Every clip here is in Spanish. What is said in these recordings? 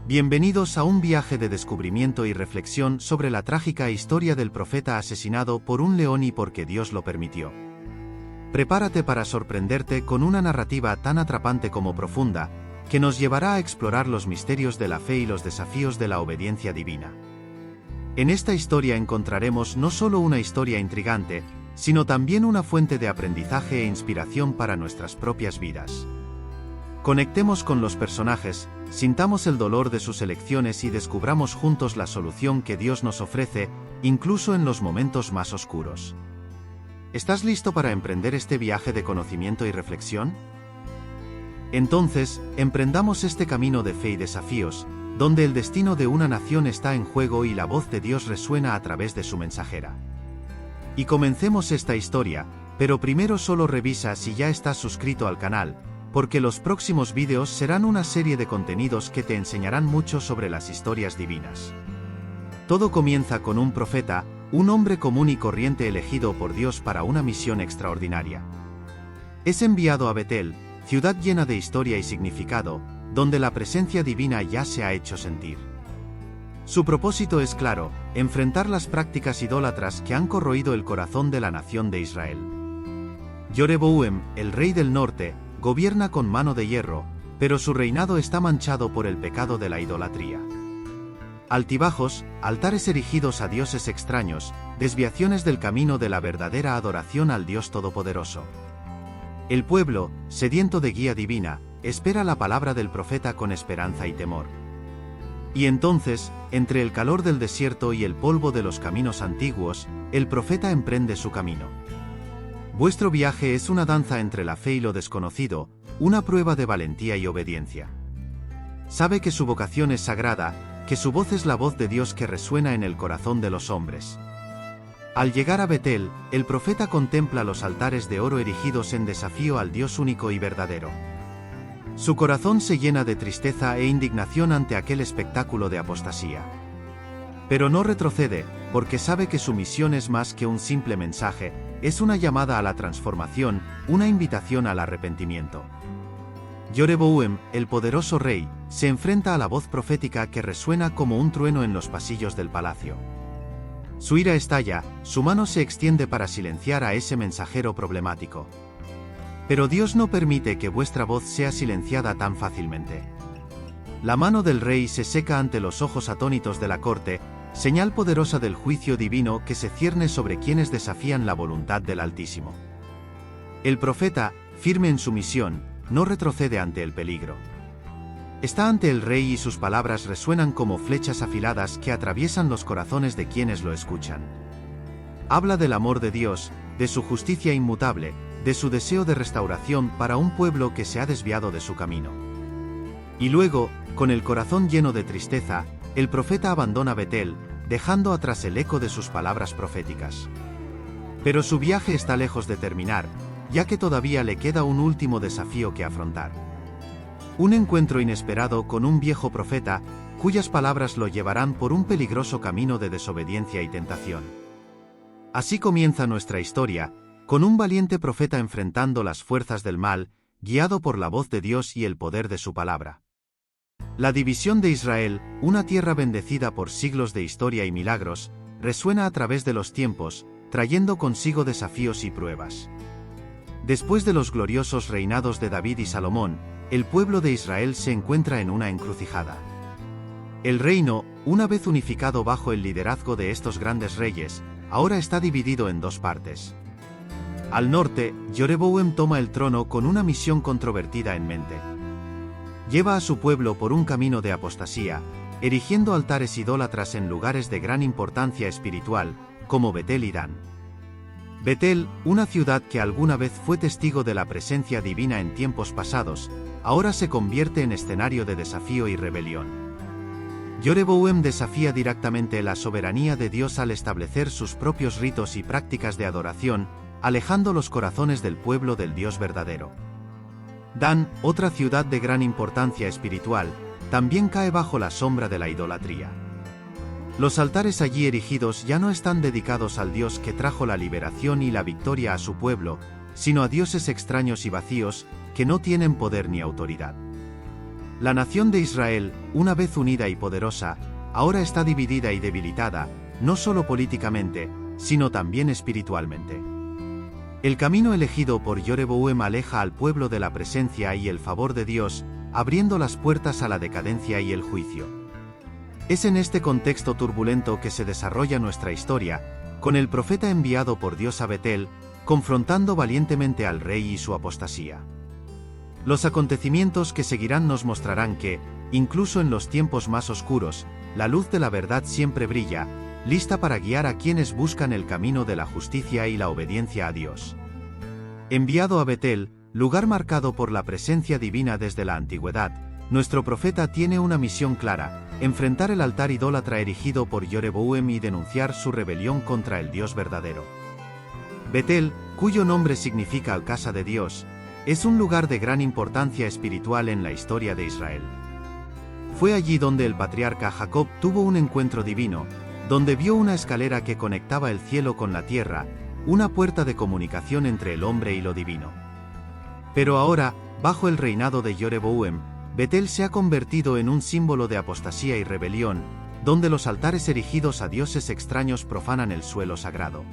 Bienvenidos a un viaje de descubrimiento y reflexión sobre la trágica historia del profeta asesinado por un león y porque Dios lo permitió. Prepárate para sorprenderte con una narrativa tan atrapante como profunda, que nos llevará a explorar los misterios de la fe y los desafíos de la obediencia divina. En esta historia encontraremos no solo una historia intrigante, sino también una fuente de aprendizaje e inspiración para nuestras propias vidas. Conectemos con los personajes, sintamos el dolor de sus elecciones y descubramos juntos la solución que Dios nos ofrece, incluso en los momentos más oscuros. ¿Estás listo para emprender este viaje de conocimiento y reflexión? Entonces, emprendamos este camino de fe y desafíos, donde el destino de una nación está en juego y la voz de Dios resuena a través de su mensajera. Y comencemos esta historia, pero primero solo revisa si ya estás suscrito al canal, porque los próximos vídeos serán una serie de contenidos que te enseñarán mucho sobre las historias divinas. Todo comienza con un profeta, un hombre común y corriente elegido por Dios para una misión extraordinaria. Es enviado a Betel, ciudad llena de historia y significado, donde la presencia divina ya se ha hecho sentir. Su propósito es claro: enfrentar las prácticas idólatras que han corroído el corazón de la nación de Israel. Jeroboam, el rey del norte, gobierna con mano de hierro, pero su reinado está manchado por el pecado de la idolatría. Altibajos, altares erigidos a dioses extraños, desviaciones del camino de la verdadera adoración al Dios Todopoderoso. El pueblo, sediento de guía divina, espera la palabra del profeta con esperanza y temor. Y entonces, entre el calor del desierto y el polvo de los caminos antiguos, el profeta emprende su camino. Vuestro viaje es una danza entre la fe y lo desconocido, una prueba de valentía y obediencia. Sabe que su vocación es sagrada, que su voz es la voz de Dios que resuena en el corazón de los hombres. Al llegar a Betel, el profeta contempla los altares de oro erigidos en desafío al Dios único y verdadero. Su corazón se llena de tristeza e indignación ante aquel espectáculo de apostasía. Pero no retrocede, porque sabe que su misión es más que un simple mensaje, es una llamada a la transformación, una invitación al arrepentimiento. Jeroboam, el poderoso rey, se enfrenta a la voz profética que resuena como un trueno en los pasillos del palacio. Su ira estalla, su mano se extiende para silenciar a ese mensajero problemático. Pero Dios no permite que vuestra voz sea silenciada tan fácilmente. La mano del rey se seca ante los ojos atónitos de la corte, señal poderosa del juicio divino que se cierne sobre quienes desafían la voluntad del Altísimo. El profeta, firme en su misión, no retrocede ante el peligro. Está ante el rey y sus palabras resuenan como flechas afiladas que atraviesan los corazones de quienes lo escuchan. Habla del amor de Dios, de su justicia inmutable, de su deseo de restauración para un pueblo que se ha desviado de su camino. Y luego, con el corazón lleno de tristeza, el profeta abandona Betel, dejando atrás el eco de sus palabras proféticas. Pero su viaje está lejos de terminar, ya que todavía le queda un último desafío que afrontar. Un encuentro inesperado con un viejo profeta, cuyas palabras lo llevarán por un peligroso camino de desobediencia y tentación. Así comienza nuestra historia, con un valiente profeta enfrentando las fuerzas del mal, guiado por la voz de Dios y el poder de su palabra. La división de Israel, una tierra bendecida por siglos de historia y milagros, resuena a través de los tiempos, trayendo consigo desafíos y pruebas. Después de los gloriosos reinados de David y Salomón, el pueblo de Israel se encuentra en una encrucijada. El reino, una vez unificado bajo el liderazgo de estos grandes reyes, ahora está dividido en dos partes. Al norte, Jeroboam toma el trono con una misión controvertida en mente. Lleva a su pueblo por un camino de apostasía, erigiendo altares idólatras en lugares de gran importancia espiritual, como Betel y Dan. Betel, una ciudad que alguna vez fue testigo de la presencia divina en tiempos pasados, ahora se convierte en escenario de desafío y rebelión. Jeroboam desafía directamente la soberanía de Dios al establecer sus propios ritos y prácticas de adoración, alejando los corazones del pueblo del Dios verdadero. Dan, otra ciudad de gran importancia espiritual, también cae bajo la sombra de la idolatría. Los altares allí erigidos ya no están dedicados al Dios que trajo la liberación y la victoria a su pueblo, sino a dioses extraños y vacíos, que no tienen poder ni autoridad. La nación de Israel, una vez unida y poderosa, ahora está dividida y debilitada, no solo políticamente, sino también espiritualmente. El camino elegido por Jeroboam aleja al pueblo de la presencia y el favor de Dios, abriendo las puertas a la decadencia y el juicio. Es en este contexto turbulento que se desarrolla nuestra historia, con el profeta enviado por Dios a Betel, confrontando valientemente al rey y su apostasía. Los acontecimientos que seguirán nos mostrarán que, incluso en los tiempos más oscuros, la luz de la verdad siempre brilla, lista para guiar a quienes buscan el camino de la justicia y la obediencia a Dios. Enviado a Betel, lugar marcado por la presencia divina desde la antigüedad, nuestro profeta tiene una misión clara: enfrentar el altar idólatra erigido por Jeroboam y denunciar su rebelión contra el Dios verdadero. Betel, cuyo nombre significa casa de Dios, es un lugar de gran importancia espiritual en la historia de Israel. Fue allí donde el patriarca Jacob tuvo un encuentro divino, donde vio una escalera que conectaba el cielo con la tierra, una puerta de comunicación entre el hombre y lo divino. Pero ahora, bajo el reinado de Jeroboam, Betel se ha convertido en un símbolo de apostasía y rebelión, donde los altares erigidos a dioses extraños profanan el suelo sagrado.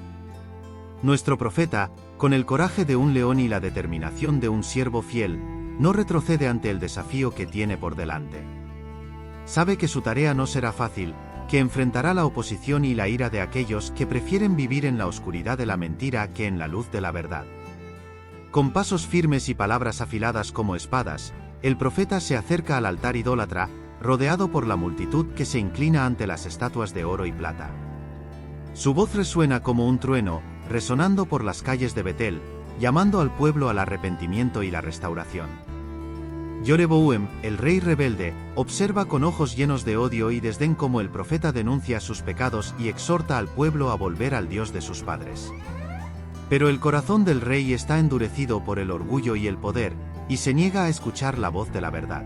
Nuestro profeta, con el coraje de un león y la determinación de un siervo fiel, no retrocede ante el desafío que tiene por delante. Sabe que su tarea no será fácil, que enfrentará la oposición y la ira de aquellos que prefieren vivir en la oscuridad de la mentira que en la luz de la verdad. Con pasos firmes y palabras afiladas como espadas, el profeta se acerca al altar idólatra, rodeado por la multitud que se inclina ante las estatuas de oro y plata. Su voz resuena como un trueno, resonando por las calles de Betel, llamando al pueblo al arrepentimiento y la restauración. Jeroboam, el rey rebelde, observa con ojos llenos de odio y desdén cómo el profeta denuncia sus pecados y exhorta al pueblo a volver al Dios de sus padres. Pero el corazón del rey está endurecido por el orgullo y el poder, y se niega a escuchar la voz de la verdad.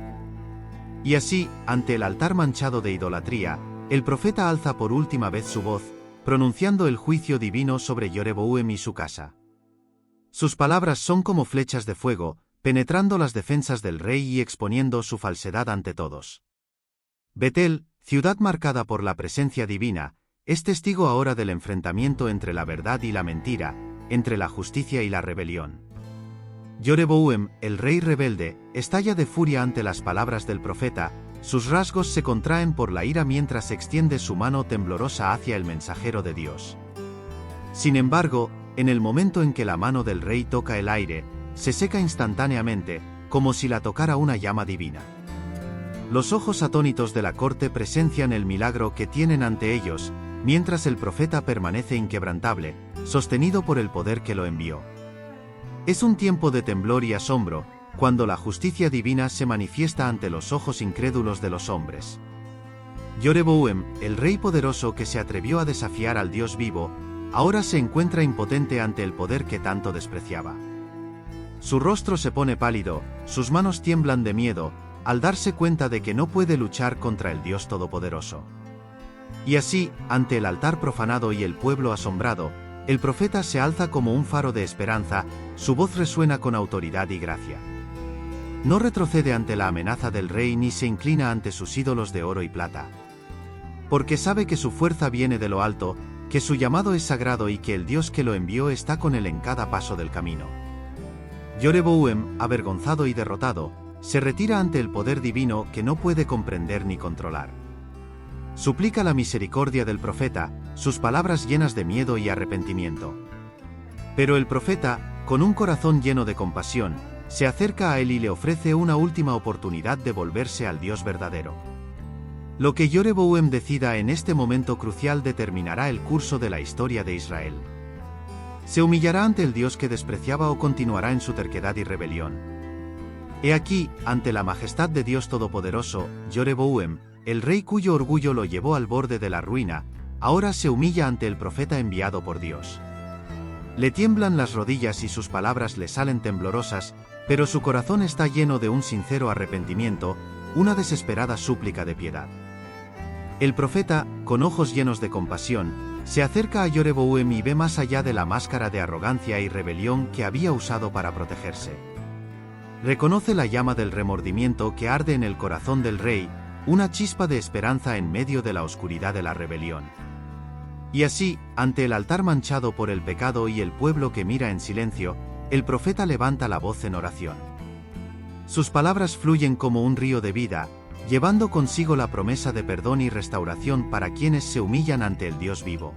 Y así, ante el altar manchado de idolatría, el profeta alza por última vez su voz, pronunciando el juicio divino sobre Jeroboam y su casa. Sus palabras son como flechas de fuego, penetrando las defensas del rey y exponiendo su falsedad ante todos. Betel, ciudad marcada por la presencia divina, es testigo ahora del enfrentamiento entre la verdad y la mentira, entre la justicia y la rebelión. Jeroboam, el rey rebelde, estalla de furia ante las palabras del profeta, sus rasgos se contraen por la ira mientras extiende su mano temblorosa hacia el mensajero de Dios. Sin embargo, en el momento en que la mano del rey toca el aire, se seca instantáneamente, como si la tocara una llama divina. Los ojos atónitos de la corte presencian el milagro que tienen ante ellos, mientras el profeta permanece inquebrantable, sostenido por el poder que lo envió. Es un tiempo de temblor y asombro, cuando la justicia divina se manifiesta ante los ojos incrédulos de los hombres. Jeroboam, el rey poderoso que se atrevió a desafiar al Dios vivo, ahora se encuentra impotente ante el poder que tanto despreciaba. Su rostro se pone pálido, sus manos tiemblan de miedo, al darse cuenta de que no puede luchar contra el Dios Todopoderoso. Y así, ante el altar profanado y el pueblo asombrado, el profeta se alza como un faro de esperanza, su voz resuena con autoridad y gracia. No retrocede ante la amenaza del rey ni se inclina ante sus ídolos de oro y plata. Porque sabe que su fuerza viene de lo alto, que su llamado es sagrado y que el Dios que lo envió está con él en cada paso del camino. Jeroboam, avergonzado y derrotado, se retira ante el poder divino que no puede comprender ni controlar. Suplica la misericordia del profeta, sus palabras llenas de miedo y arrepentimiento. Pero el profeta, con un corazón lleno de compasión, se acerca a él y le ofrece una última oportunidad de volverse al Dios verdadero. Lo que Jeroboam decida en este momento crucial determinará el curso de la historia de Israel. ¿Se humillará ante el Dios que despreciaba o continuará en su terquedad y rebelión? He aquí, ante la majestad de Dios Todopoderoso, Jeroboam, el rey cuyo orgullo lo llevó al borde de la ruina, ahora se humilla ante el profeta enviado por Dios. Le tiemblan las rodillas y sus palabras le salen temblorosas, pero su corazón está lleno de un sincero arrepentimiento, una desesperada súplica de piedad. El profeta, con ojos llenos de compasión, se acerca a Jeroboam y ve más allá de la máscara de arrogancia y rebelión que había usado para protegerse. reconoce la llama del remordimiento que arde en el corazón del rey, una chispa de esperanza en medio de la oscuridad de la rebelión. Y así, ante el altar manchado por el pecado y el pueblo que mira en silencio, el profeta levanta la voz en oración. Sus palabras fluyen como un río de vida, llevando consigo la promesa de perdón y restauración para quienes se humillan ante el Dios vivo.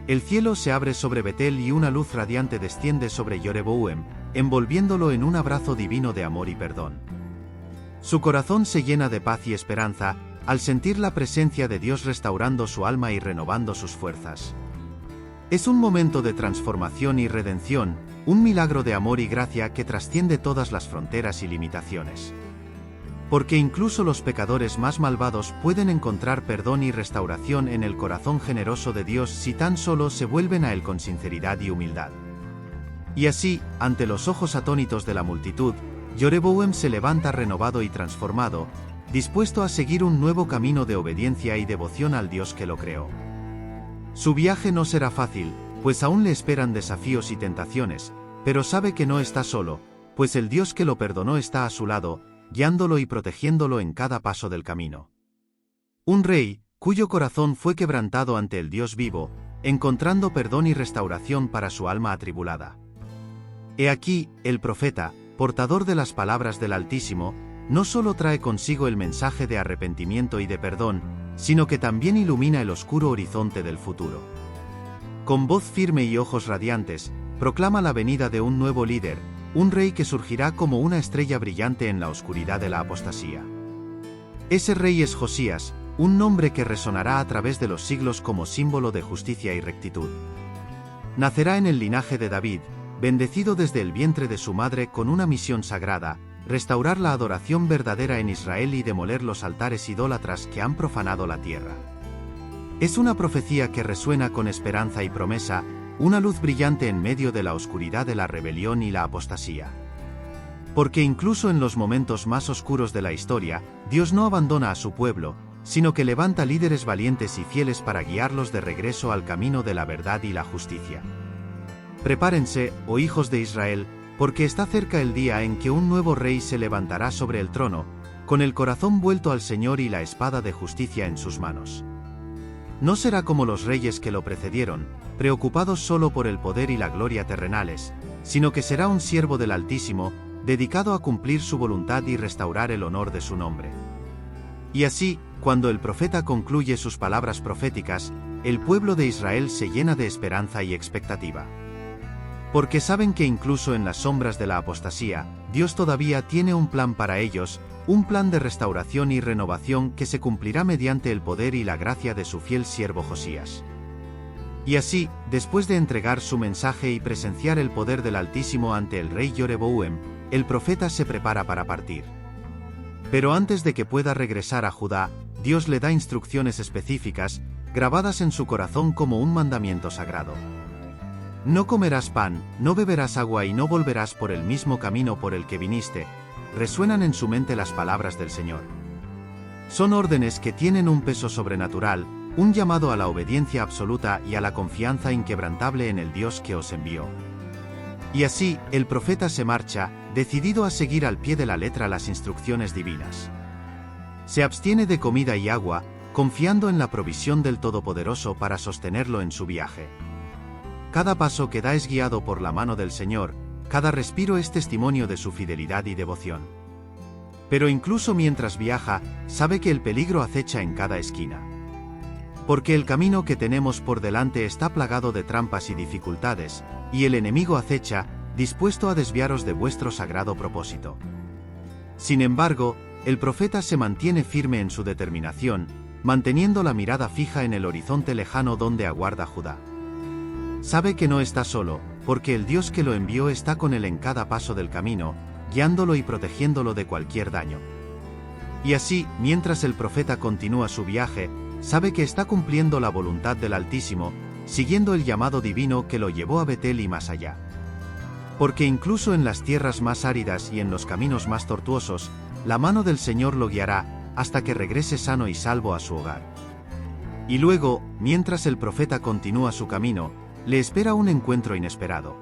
El cielo se abre sobre Betel y una luz radiante desciende sobre Yoreboam, envolviéndolo en un abrazo divino de amor y perdón. Su corazón se llena de paz y esperanza, al sentir la presencia de Dios restaurando su alma y renovando sus fuerzas. Es un momento de transformación y redención, un milagro de amor y gracia que trasciende todas las fronteras y limitaciones. Porque incluso los pecadores más malvados pueden encontrar perdón y restauración en el corazón generoso de Dios si tan solo se vuelven a Él con sinceridad y humildad. Y así, ante los ojos atónitos de la multitud, Yoreboam se levanta renovado y transformado, dispuesto a seguir un nuevo camino de obediencia y devoción al Dios que lo creó. Su viaje no será fácil, pues aún le esperan desafíos y tentaciones, pero sabe que no está solo, pues el Dios que lo perdonó está a su lado, guiándolo y protegiéndolo en cada paso del camino. Un rey, cuyo corazón fue quebrantado ante el Dios vivo, encontrando perdón y restauración para su alma atribulada. He aquí, el profeta, portador de las palabras del Altísimo, no solo trae consigo el mensaje de arrepentimiento y de perdón, sino que también ilumina el oscuro horizonte del futuro. Con voz firme y ojos radiantes, proclama la venida de un nuevo líder, un rey que surgirá como una estrella brillante en la oscuridad de la apostasía. Ese rey es Josías, un nombre que resonará a través de los siglos como símbolo de justicia y rectitud. Nacerá en el linaje de David, bendecido desde el vientre de su madre con una misión sagrada, restaurar la adoración verdadera en Israel y demoler los altares idólatras que han profanado la tierra. Es una profecía que resuena con esperanza y promesa, una luz brillante en medio de la oscuridad de la rebelión y la apostasía. Porque incluso en los momentos más oscuros de la historia, Dios no abandona a su pueblo, sino que levanta líderes valientes y fieles para guiarlos de regreso al camino de la verdad y la justicia. Prepárense, oh hijos de Israel, porque está cerca el día en que un nuevo rey se levantará sobre el trono, con el corazón vuelto al Señor y la espada de justicia en sus manos. No será como los reyes que lo precedieron, preocupados solo por el poder y la gloria terrenales, sino que será un siervo del Altísimo, dedicado a cumplir su voluntad y restaurar el honor de su nombre. Y así, cuando el profeta concluye sus palabras proféticas, el pueblo de Israel se llena de esperanza y expectativa. Porque saben que incluso en las sombras de la apostasía, Dios todavía tiene un plan para ellos, un plan de restauración y renovación que se cumplirá mediante el poder y la gracia de su fiel siervo Josías. Y así, después de entregar su mensaje y presenciar el poder del Altísimo ante el rey Yoreboam, el profeta se prepara para partir. Pero antes de que pueda regresar a Judá, Dios le da instrucciones específicas, grabadas en su corazón como un mandamiento sagrado. No comerás pan, no beberás agua y no volverás por el mismo camino por el que viniste. Resuenan en su mente las palabras del Señor. Son órdenes que tienen un peso sobrenatural, un llamado a la obediencia absoluta y a la confianza inquebrantable en el Dios que os envió. Y así, el profeta se marcha, decidido a seguir al pie de la letra las instrucciones divinas. Se abstiene de comida y agua, confiando en la provisión del Todopoderoso para sostenerlo en su viaje. Cada paso que da es guiado por la mano del Señor, cada respiro es testimonio de su fidelidad y devoción. Pero incluso mientras viaja, sabe que el peligro acecha en cada esquina. Porque el camino que tenemos por delante está plagado de trampas y dificultades, y el enemigo acecha, dispuesto a desviaros de vuestro sagrado propósito. Sin embargo, el profeta se mantiene firme en su determinación, manteniendo la mirada fija en el horizonte lejano donde aguarda Judá. Sabe que no está solo, porque el Dios que lo envió está con él en cada paso del camino, guiándolo y protegiéndolo de cualquier daño. Y así, mientras el profeta continúa su viaje, sabe que está cumpliendo la voluntad del Altísimo, siguiendo el llamado divino que lo llevó a Betel y más allá. Porque incluso en las tierras más áridas y en los caminos más tortuosos, la mano del Señor lo guiará, hasta que regrese sano y salvo a su hogar. Y luego, mientras el profeta continúa su camino, le espera un encuentro inesperado.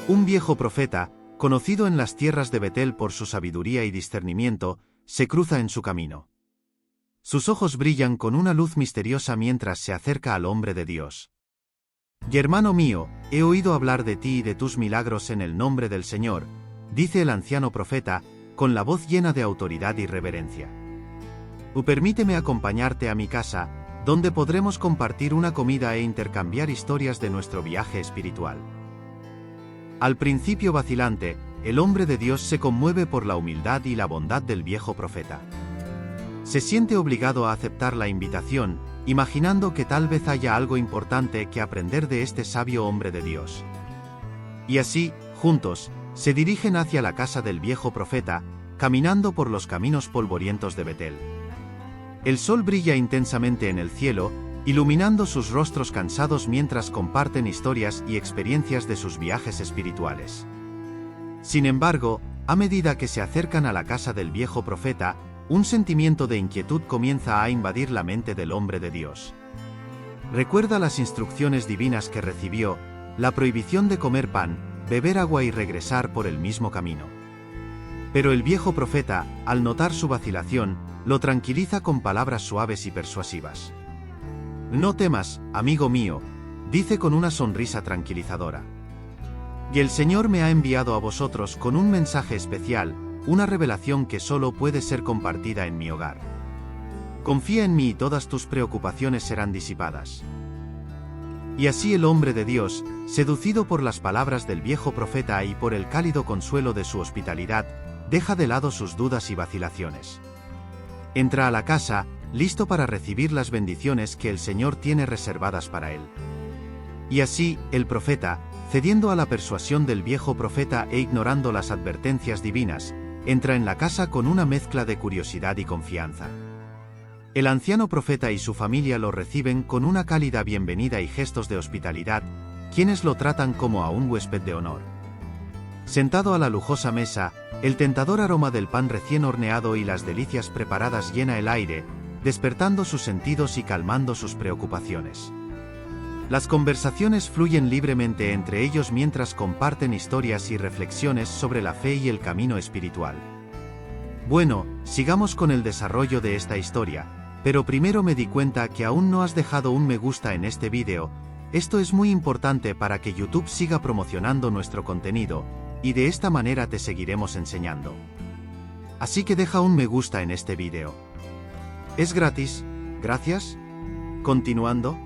Un viejo profeta, conocido en las tierras de Betel por su sabiduría y discernimiento, se cruza en su camino. Sus ojos brillan con una luz misteriosa mientras se acerca al hombre de Dios. Y hermano mío, he oído hablar de ti y de tus milagros en el nombre del Señor, dice el anciano profeta, con la voz llena de autoridad y reverencia. Permíteme acompañarte a mi casa, donde podremos compartir una comida e intercambiar historias de nuestro viaje espiritual. Al principio vacilante, el hombre de Dios se conmueve por la humildad y la bondad del viejo profeta. Se siente obligado a aceptar la invitación, imaginando que tal vez haya algo importante que aprender de este sabio hombre de Dios. Y así, juntos, se dirigen hacia la casa del viejo profeta, caminando por los caminos polvorientos de Betel. El sol brilla intensamente en el cielo, iluminando sus rostros cansados mientras comparten historias y experiencias de sus viajes espirituales. Sin embargo, a medida que se acercan a la casa del viejo profeta, un sentimiento de inquietud comienza a invadir la mente del hombre de Dios. Recuerda las instrucciones divinas que recibió, la prohibición de comer pan, beber agua y regresar por el mismo camino. Pero el viejo profeta, al notar su vacilación, lo tranquiliza con palabras suaves y persuasivas. No temas, amigo mío, dice con una sonrisa tranquilizadora. Y el Señor me ha enviado a vosotros con un mensaje especial, una revelación que solo puede ser compartida en mi hogar. Confía en mí y todas tus preocupaciones serán disipadas. Y así el hombre de Dios, seducido por las palabras del viejo profeta y por el cálido consuelo de su hospitalidad, deja de lado sus dudas y vacilaciones. Entra a la casa, listo para recibir las bendiciones que el Señor tiene reservadas para él. Y así, el profeta, cediendo a la persuasión del viejo profeta e ignorando las advertencias divinas, entra en la casa con una mezcla de curiosidad y confianza. El anciano profeta y su familia lo reciben con una cálida bienvenida y gestos de hospitalidad, quienes lo tratan como a un huésped de honor. Sentado a la lujosa mesa, el tentador aroma del pan recién horneado y las delicias preparadas llena el aire, despertando sus sentidos y calmando sus preocupaciones. Las conversaciones fluyen libremente entre ellos mientras comparten historias y reflexiones sobre la fe y el camino espiritual. Bueno, sigamos con el desarrollo de esta historia, pero primero me di cuenta que aún no has dejado un me gusta en este vídeo. Esto es muy importante para que YouTube siga promocionando nuestro contenido, y de esta manera te seguiremos enseñando. Así que deja un me gusta en este vídeo. Es gratis, gracias. Continuando.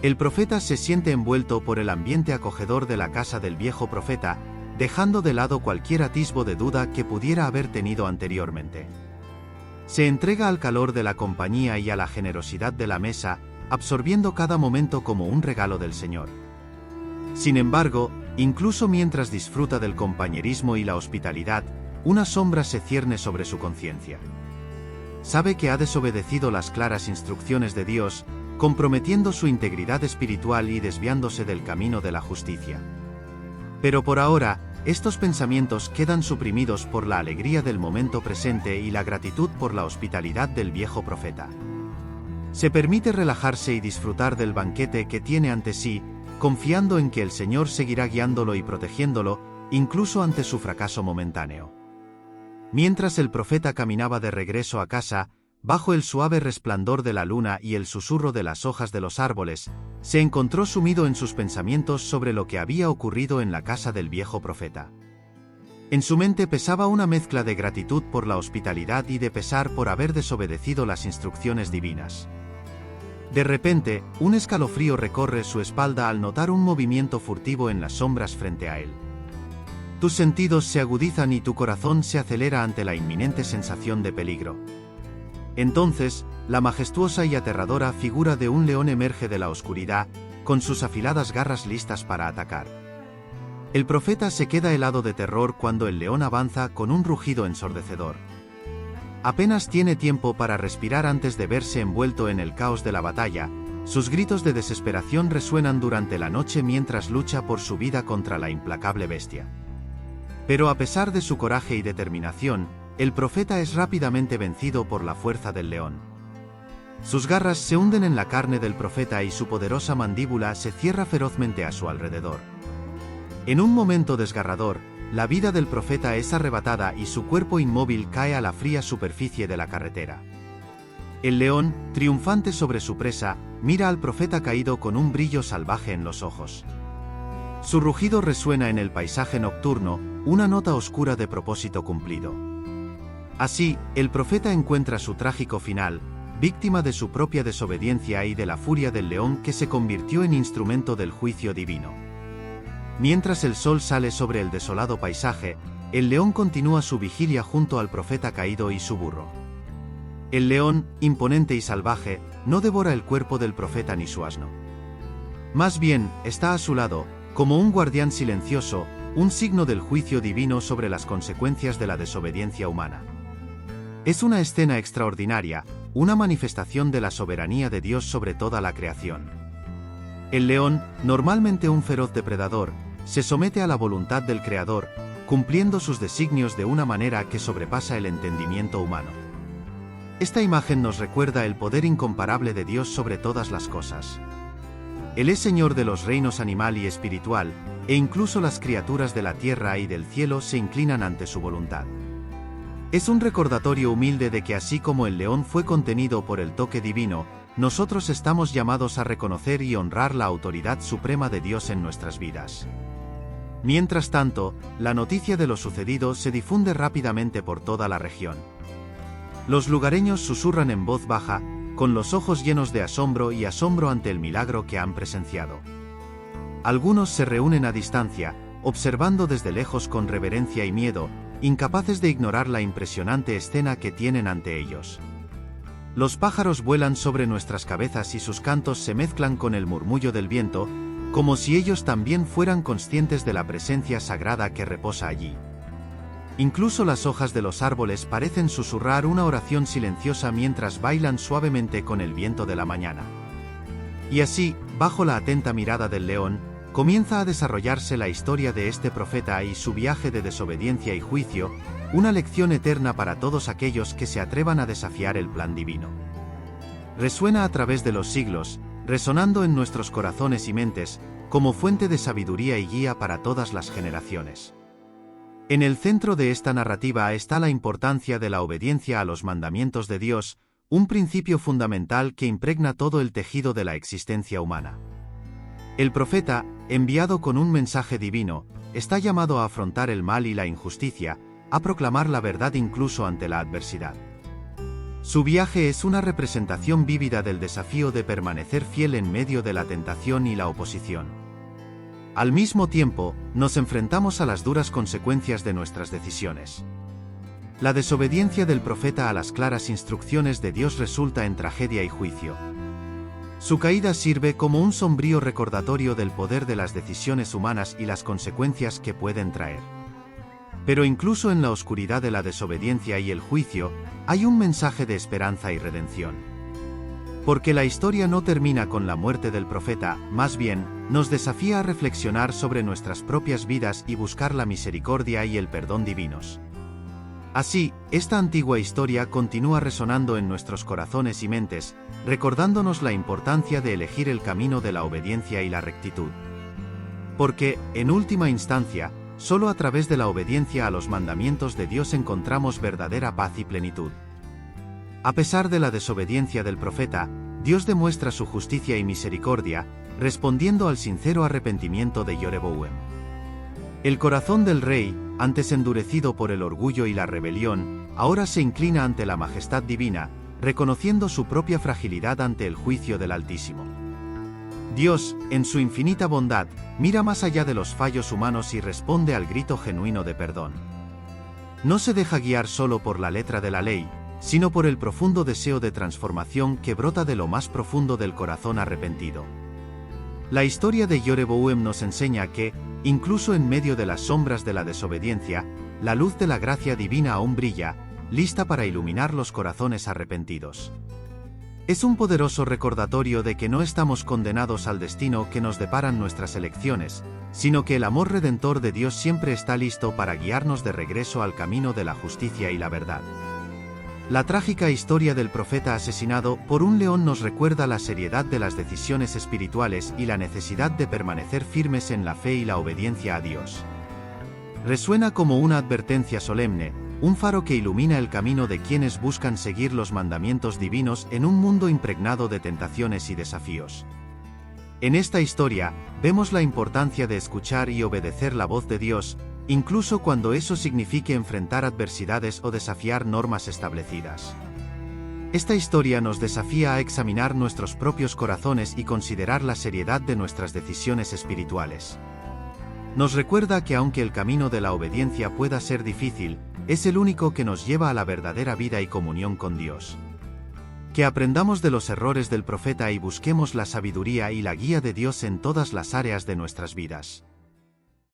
El profeta se siente envuelto por el ambiente acogedor de la casa del viejo profeta, dejando de lado cualquier atisbo de duda que pudiera haber tenido anteriormente. Se entrega al calor de la compañía y a la generosidad de la mesa, absorbiendo cada momento como un regalo del Señor. Sin embargo, incluso mientras disfruta del compañerismo y la hospitalidad, una sombra se cierne sobre su conciencia. Sabe que ha desobedecido las claras instrucciones de Dios, comprometiendo su integridad espiritual y desviándose del camino de la justicia. Pero por ahora, estos pensamientos quedan suprimidos por la alegría del momento presente y la gratitud por la hospitalidad del viejo profeta. Se permite relajarse y disfrutar del banquete que tiene ante sí, confiando en que el Señor seguirá guiándolo y protegiéndolo, incluso ante su fracaso momentáneo. Mientras el profeta caminaba de regreso a casa, bajo el suave resplandor de la luna y el susurro de las hojas de los árboles, se encontró sumido en sus pensamientos sobre lo que había ocurrido en la casa del viejo profeta. En su mente pesaba una mezcla de gratitud por la hospitalidad y de pesar por haber desobedecido las instrucciones divinas. De repente, un escalofrío recorre su espalda al notar un movimiento furtivo en las sombras frente a él. Tus sentidos se agudizan y tu corazón se acelera ante la inminente sensación de peligro. Entonces, la majestuosa y aterradora figura de un león emerge de la oscuridad, con sus afiladas garras listas para atacar. El profeta se queda helado de terror cuando el león avanza con un rugido ensordecedor. Apenas tiene tiempo para respirar antes de verse envuelto en el caos de la batalla. Sus gritos de desesperación resuenan durante la noche mientras lucha por su vida contra la implacable bestia. Pero a pesar de su coraje y determinación, el profeta es rápidamente vencido por la fuerza del león. Sus garras se hunden en la carne del profeta y su poderosa mandíbula se cierra ferozmente a su alrededor. En un momento desgarrador, la vida del profeta es arrebatada y su cuerpo inmóvil cae a la fría superficie de la carretera. El león, triunfante sobre su presa, mira al profeta caído con un brillo salvaje en los ojos. Su rugido resuena en el paisaje nocturno, una nota oscura de propósito cumplido. Así, el profeta encuentra su trágico final, víctima de su propia desobediencia y de la furia del león que se convirtió en instrumento del juicio divino. Mientras el sol sale sobre el desolado paisaje, el león continúa su vigilia junto al profeta caído y su burro. El león, imponente y salvaje, no devora el cuerpo del profeta ni su asno. Más bien, está a su lado, como un guardián silencioso, un signo del juicio divino sobre las consecuencias de la desobediencia humana. Es una escena extraordinaria, una manifestación de la soberanía de Dios sobre toda la creación. El león, normalmente un feroz depredador, se somete a la voluntad del Creador, cumpliendo sus designios de una manera que sobrepasa el entendimiento humano. Esta imagen nos recuerda el poder incomparable de Dios sobre todas las cosas. Él es Señor de los reinos animal y espiritual, e incluso las criaturas de la tierra y del cielo se inclinan ante su voluntad. Es un recordatorio humilde de que así como el león fue contenido por el toque divino, nosotros estamos llamados a reconocer y honrar la autoridad suprema de Dios en nuestras vidas. Mientras tanto, la noticia de lo sucedido se difunde rápidamente por toda la región. Los lugareños susurran en voz baja, con los ojos llenos de asombro y asombro ante el milagro que han presenciado. Algunos se reúnen a distancia, observando desde lejos con reverencia y miedo, incapaces de ignorar la impresionante escena que tienen ante ellos. Los pájaros vuelan sobre nuestras cabezas y sus cantos se mezclan con el murmullo del viento, como si ellos también fueran conscientes de la presencia sagrada que reposa allí. Incluso las hojas de los árboles parecen susurrar una oración silenciosa mientras bailan suavemente con el viento de la mañana. Y así, bajo la atenta mirada del león, comienza a desarrollarse la historia de este profeta y su viaje de desobediencia y juicio, una lección eterna para todos aquellos que se atrevan a desafiar el plan divino. Resuena a través de los siglos, resonando en nuestros corazones y mentes, como fuente de sabiduría y guía para todas las generaciones. En el centro de esta narrativa está la importancia de la obediencia a los mandamientos de Dios, un principio fundamental que impregna todo el tejido de la existencia humana. El profeta, enviado con un mensaje divino, está llamado a afrontar el mal y la injusticia, a proclamar la verdad incluso ante la adversidad. Su viaje es una representación vívida del desafío de permanecer fiel en medio de la tentación y la oposición. Al mismo tiempo, nos enfrentamos a las duras consecuencias de nuestras decisiones. La desobediencia del profeta a las claras instrucciones de Dios resulta en tragedia y juicio. Su caída sirve como un sombrío recordatorio del poder de las decisiones humanas y las consecuencias que pueden traer. Pero incluso en la oscuridad de la desobediencia y el juicio, hay un mensaje de esperanza y redención. Porque la historia no termina con la muerte del profeta, más bien, nos desafía a reflexionar sobre nuestras propias vidas y buscar la misericordia y el perdón divinos. Así, esta antigua historia continúa resonando en nuestros corazones y mentes, recordándonos la importancia de elegir el camino de la obediencia y la rectitud. Porque, en última instancia, solo a través de la obediencia a los mandamientos de Dios encontramos verdadera paz y plenitud. A pesar de la desobediencia del profeta, Dios demuestra su justicia y misericordia, respondiendo al sincero arrepentimiento de Jeroboam. El corazón del rey, antes endurecido por el orgullo y la rebelión, ahora se inclina ante la majestad divina, reconociendo su propia fragilidad ante el juicio del Altísimo. Dios, en su infinita bondad, mira más allá de los fallos humanos y responde al grito genuino de perdón. No se deja guiar solo por la letra de la ley, sino por el profundo deseo de transformación que brota de lo más profundo del corazón arrepentido. La historia de Jeroboam nos enseña que, incluso en medio de las sombras de la desobediencia, la luz de la gracia divina aún brilla, lista para iluminar los corazones arrepentidos. Es un poderoso recordatorio de que no estamos condenados al destino que nos deparan nuestras elecciones, sino que el amor redentor de Dios siempre está listo para guiarnos de regreso al camino de la justicia y la verdad. La trágica historia del profeta asesinado por un león nos recuerda la seriedad de las decisiones espirituales y la necesidad de permanecer firmes en la fe y la obediencia a Dios. Resuena como una advertencia solemne, un faro que ilumina el camino de quienes buscan seguir los mandamientos divinos en un mundo impregnado de tentaciones y desafíos. En esta historia, vemos la importancia de escuchar y obedecer la voz de Dios, incluso cuando eso signifique enfrentar adversidades o desafiar normas establecidas. Esta historia nos desafía a examinar nuestros propios corazones y considerar la seriedad de nuestras decisiones espirituales. Nos recuerda que aunque el camino de la obediencia pueda ser difícil, es el único que nos lleva a la verdadera vida y comunión con Dios. Que aprendamos de los errores del profeta y busquemos la sabiduría y la guía de Dios en todas las áreas de nuestras vidas.